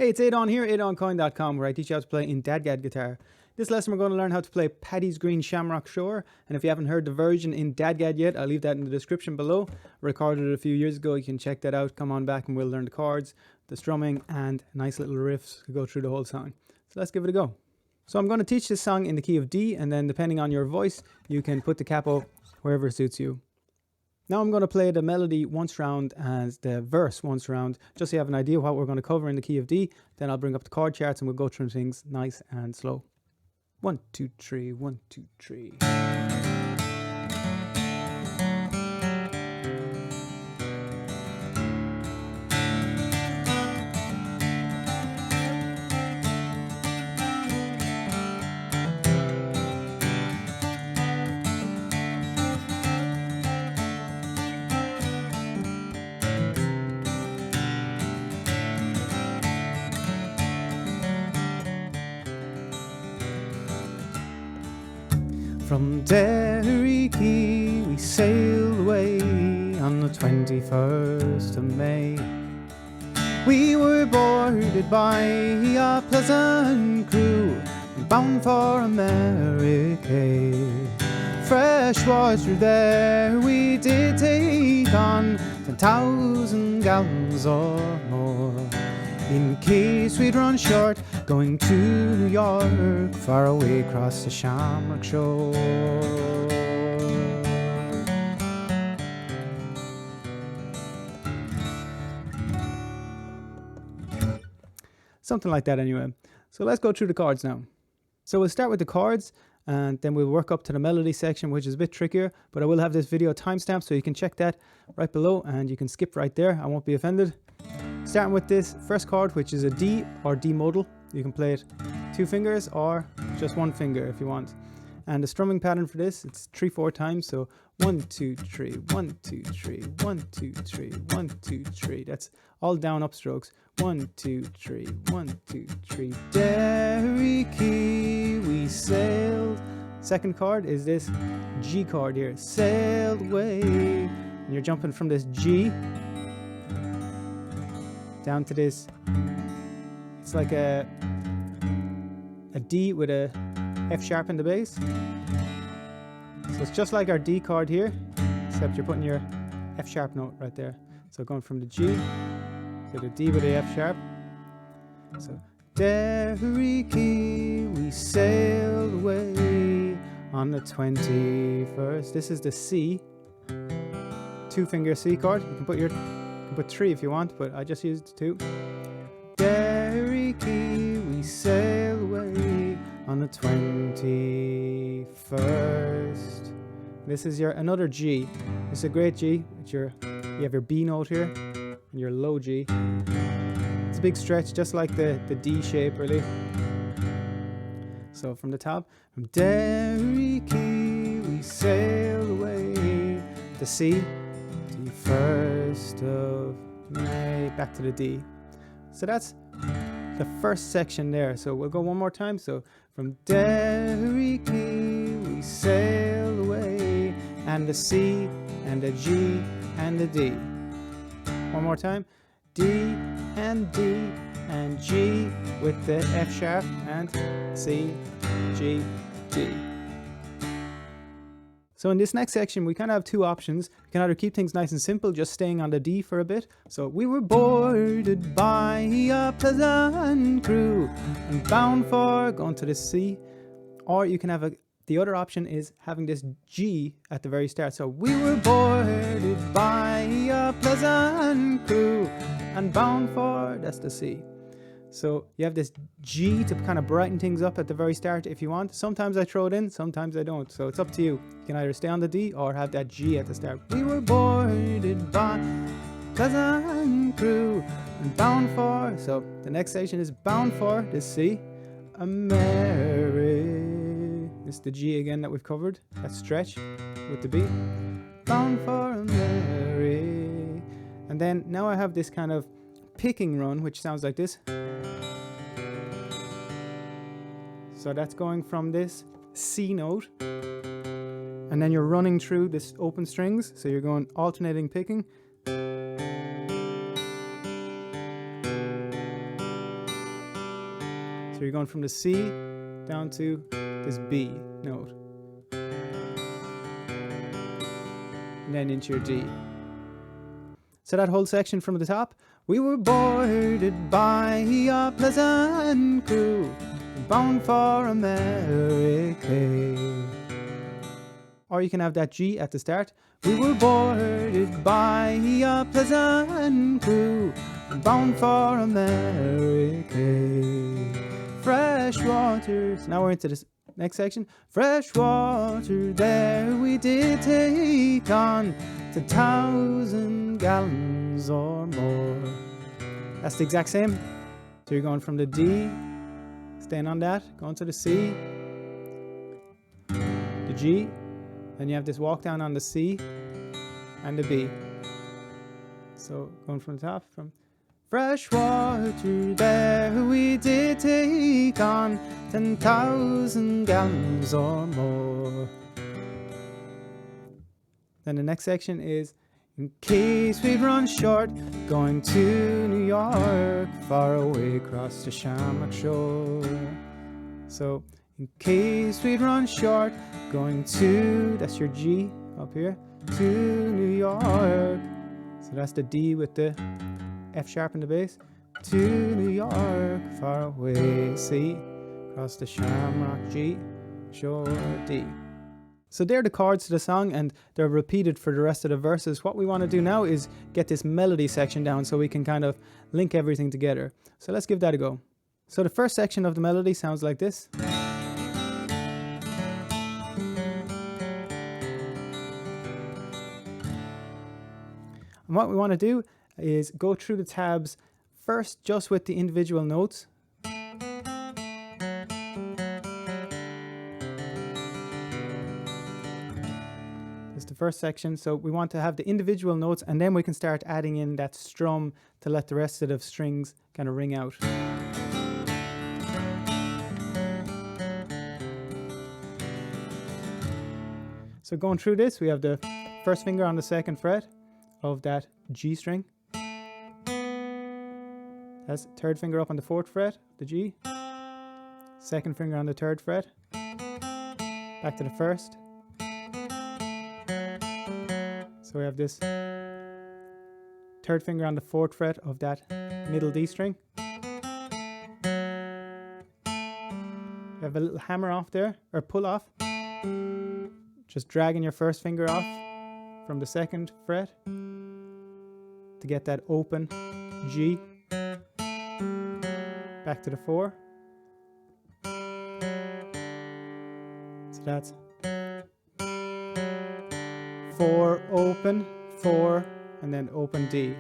Hey, it's Adon here, AdonCoin.com, where I teach you how to play in DADGAD guitar. This lesson we're going to learn how to play Paddy's Green Shamrock Shore, and if you haven't heard the version in DADGAD yet, I'll leave that in the description below. I recorded it a few years ago, you can check that out. Come on back and we'll learn the chords, the strumming, and nice little riffs to go through the whole song. So let's give it a go. So I'm going to teach this song in the key of D, and then depending on your voice, you can put the capo wherever suits you. Now I'm going to play the melody once round and the verse once round, just so you have an idea of what we're going to cover in the key of D. Then I'll bring up the chord charts and we'll go through things nice and slow. 1, 2, 3, 1, 2, 3. From Derry Quay we sailed away on the 21st of May. We were boarded by a pleasant crew bound for America. Fresh water there we did take on 10,000 gallons or more, in case we'd run short going to New York, far away across the Shamrock shore. Something like that anyway. So let's go through the chords now. So we'll start with the chords and then we'll work up to the melody section, which is a bit trickier, but I will have this video timestamped so you can check that right below and you can skip right there. I won't be offended. Starting with this first chord, which is a D or D modal. You can play it 2 fingers or just 1 finger if you want. And the strumming pattern for this, it's 3/4 times. So 1, 2, 3, 1, 2, 3, 1, 2, 3, 1, 2, 3. That's all down upstrokes. 1, 2, 3, 1, 2, 3. Derry Quay we sailed. Second chord is this G chord here. Sailed away. And you're jumping from this G down to this. It's like a D with a F sharp in the bass. So it's just like our D chord here, except you're putting your F sharp note right there. So going from the G to the D with the F sharp. So Derry Quay we sailed away on the 21st. This is the C, 2-finger C chord. You can put 3 if you want, but I just used 2. Derry Quay we sail away on the 21st. This is another G. It's a great G. You have your B note here and your low G. It's a big stretch, just like the D shape really. So from the top, from Derry Quay we sail away. The C, the 1st of May, back to the D. So that's the first section there. So we'll go one more time. So from Derry Quay we sail away, and the C and the G and the D. One more time. D and D and G with the F sharp and C, G, D. So in this next section, we kind of have 2 options. You can either keep things nice and simple, just staying on the D for a bit. So we were boarded by a pleasant crew and bound for going to the C. Or you can have the other option is having this G at the very start. So we were boarded by a pleasant crew and bound for, that's the C. So you have this G to kind of brighten things up at the very start if you want. Sometimes I throw it in, sometimes I don't. So it's up to you. You can either stay on the D or have that G at the start. We were boarded by pleasant crew and bound for. So the next section is bound for the C. America. This is the G again that we've covered. That stretch with the B. Bound for America. And then now I have this kind of picking run, which sounds like this. So that's going from this C note, and then you're running through this open strings. So you're going alternating picking. So you're going from the C down to this B note. And then into your D. So that whole section from the top. We were boarded by a pleasant crew, bound for America. Or you can have that G at the start. We were boarded by a pleasant crew, bound for America. Fresh waters. Now we're into this next section. Fresh water there we did take on 10,000 gallons or more. That's the exact same. So you're going from the D, staying on that, going to the C, the G, then you have this walk down on the C and the B. So going from the top, from fresh water there we did take on 10,000 gallons or more. Then the next section is in case we'd run short, going to New York, far away across the Shamrock shore. So in case we'd run short, going to, that's your G up here, to New York. So that's the D with the F sharp in the bass. To New York, far away, C, across the Shamrock, G, shore, D. So they're the chords to the song, and they're repeated for the rest of the verses. What we want to do now is get this melody section down so we can kind of link everything together. So let's give that a go. So the first section of the melody sounds like this. And what we want to do is go through the tabs first just with the individual notes. That's the first section. So we want to have the individual notes, and then we can start adding in that strum to let the rest of the strings kind of ring out. So going through this, we have the first finger on the second fret of that G string. That's third finger up on the fourth fret, the G. Second finger on the third fret. Back to the first. So we have this third finger on the fourth fret of that middle D string. You have a little hammer off there, or pull off. Just dragging your first finger off from the second fret to get that open G. Back to the 4. So that's 4 open, 4, and then open D.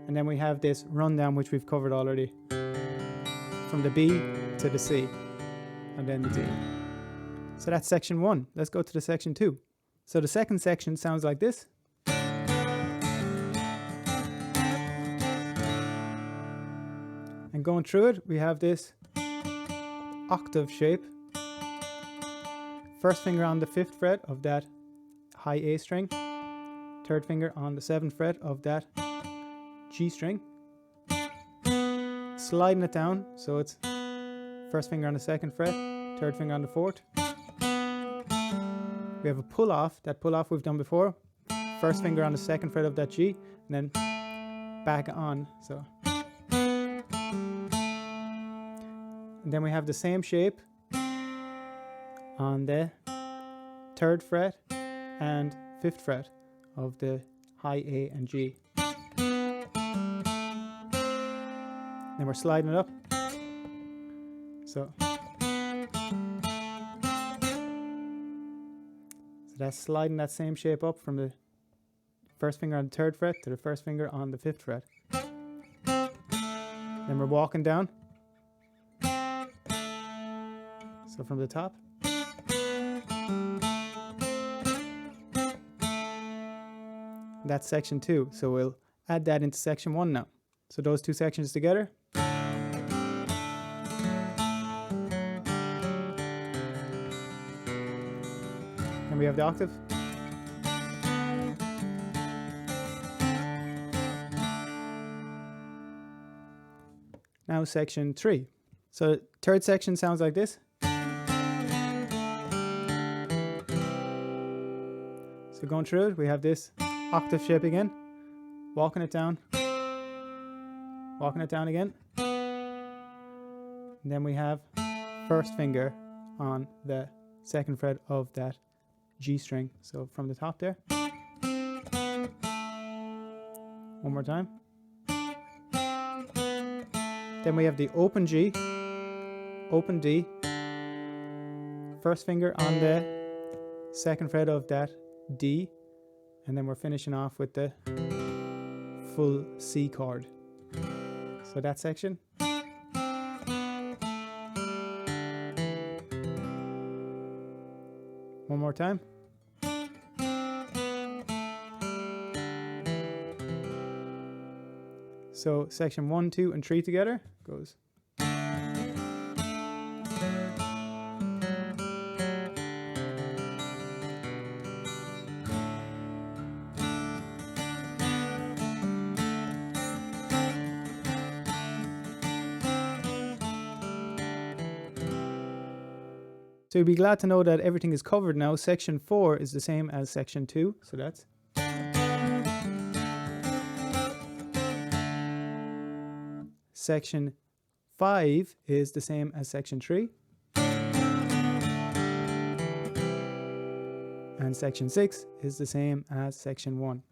And then we have this rundown which we've covered already. From the B to the C, and then the D. So that's section 1. Let's go to the section 2. So the second section sounds like this. And going through it, we have this octave shape. First finger on the 5th fret of that high A string. Third finger on the 7th fret of that G string. Sliding it down, so it's first finger on the 2nd fret, third finger on the 4th. We have a pull off. That pull off we've done before. First finger on the 2nd fret of that G, and then back on. So, and then we have the same shape on the 3rd fret and 5th fret of the high A and G. Then we're sliding it up. So that's sliding that same shape up from the first finger on the 3rd fret to the first finger on the 5th fret. Then we're walking down. So from the top. That's section 2. So we'll add that into section 1 now. So those two sections together. And we have the octave. Now section 3. So third section sounds like this. So going through it, we have this octave shape again, walking it down again. And then we have first finger on the second fret of that G string. So from the top there. One more time. Then we have the open G, open D, first finger on the second fret of that D, and then we're finishing off with the full C chord. So that section. One more time. So section 1, 2, and 3 together goes. So you'll be glad to know that everything is covered now. Section 4 is the same as section 2, so that's. Section 5 is the same as section 3. And section 6 is the same as section 1.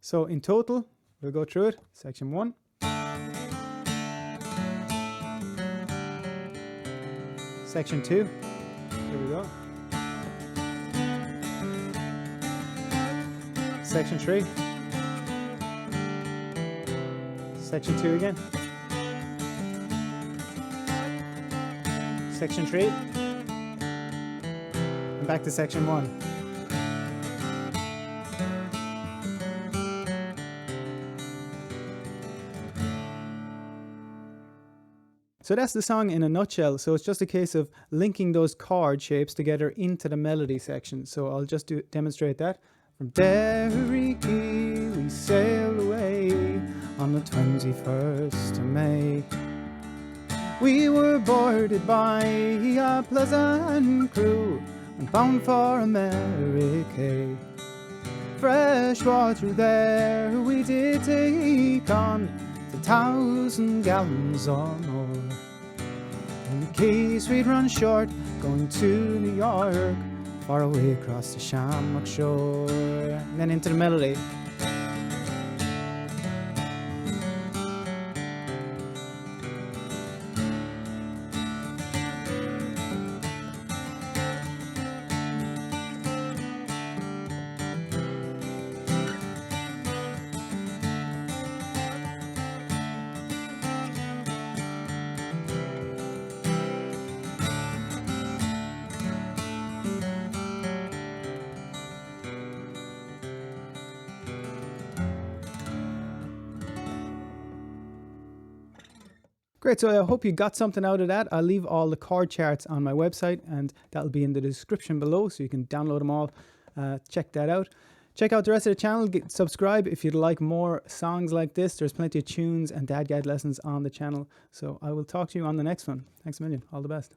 So in total, we'll go through it. Section 1. Section 2. Here we go. Section 3. Section 2 again. Section 3. And back to section 1. So that's the song in a nutshell. So it's just a case of linking those chord shapes together into the melody section. So I'll just demonstrate that. From Derry we sailed away on the 21st of May. We were boarded by a pleasant crew and bound for America. Fresh water there we did take on 1,000 gallons or more. In case we'd run short going to New York, far away across the Shamrock shore. And then into the melody. Great, so I hope you got something out of that. I'll leave all the chord charts on my website and that'll be in the description below so you can download them all. Check that out. Check out the rest of the channel. Subscribe if you'd like more songs like this. There's plenty of tunes and DADGAD lessons on the channel. So I will talk to you on the next one. Thanks a million. All the best.